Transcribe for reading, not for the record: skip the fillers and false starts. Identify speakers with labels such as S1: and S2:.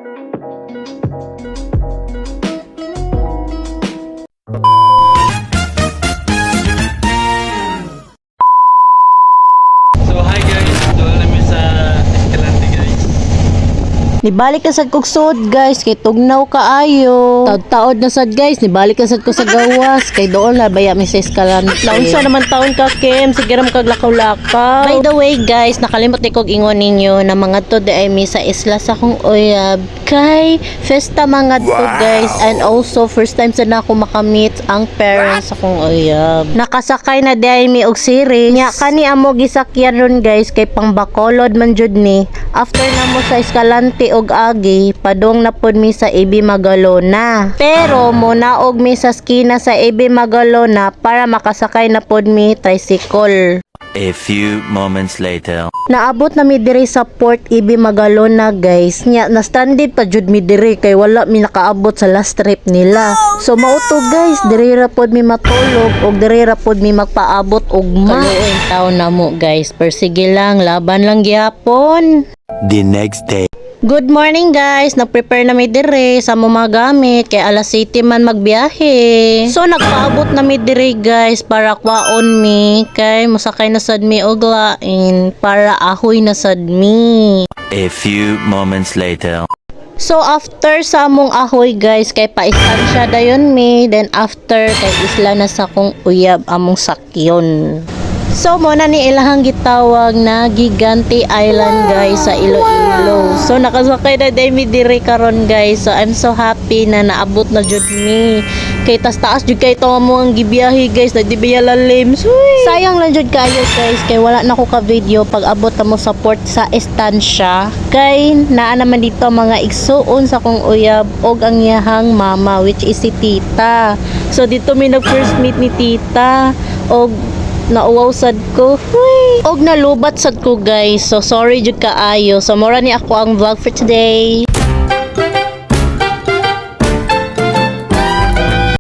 S1: So hi guys, doon namin sa Escalante guys.
S2: Nibalik ka sad kog sud guys kay tugnaw kaayo. Taod-taod na sad guys, nibalik ka sad ko sa gawas kay doon na baya mi sa Escalante. Naunsa naman taon ka Kim, sige ram kag lakaw-lakaw. By the way guys, nakalimot ni kog ingon ninyo na mga to ay mi sa isla sa kong uyab. Kay festa mga to guys, and also first time sa na ako makamit ang parents sa kong uyab. Nakasakay na day mi og siri. Nya kani amo gisakyan ron guys kay pang Bacolod man jud ni. After na mo sa Escalante og agi, padung na pod mi sa AB Magalona. Pero muna og mi sa skina sa AB Magalona para makasakay na pod mi tricycle.
S3: A few moments later.
S2: Naabot na mi diri sa Port AB Magalona guys. Nya na stranded pa jud mi diri kay wala mi nakaabot sa last trip nila. So mauto guys, diri ra pod mi matulog og diri ra pod mi magpaabot ugma. Kaluoy taon na mo guys. Persige lang, laban lang gyapon.
S3: The next day.
S2: Good morning guys, nag-prepare na mi dire sa mga gamit kay alas 7 man magbiyahe. So nagpaabot na mi dire guys para kwaon mi kay mosakay na sad mi og lain para ahoy na sad mi.
S3: A few moments later.
S2: So after sa among ahoy guys kay paistansya dayon mi, then after kay isla na sa kong uyab among sakyon. So muna ni ilahang gitawag na Gigante Island guys sa Iloilo. So nakasakay na day mi diri karon guys. So I'm so happy na naabot na jud mi. Kay taas jud kay to mo ang gibiyahe guys, na di biya lalim. Sayang lang jud kayo guys kay wala na ko ka video pag abot ta mo sa port sa estansya. Kay naa naman dito mga igsuon sa kong uyab og ang iyahang mama which is si tita. So dito mi nag first meet ni tita og nauwaw sad ko. Og nalubat sad ko guys. So sorry jud kaayo. So mora ni ako ang vlog for today.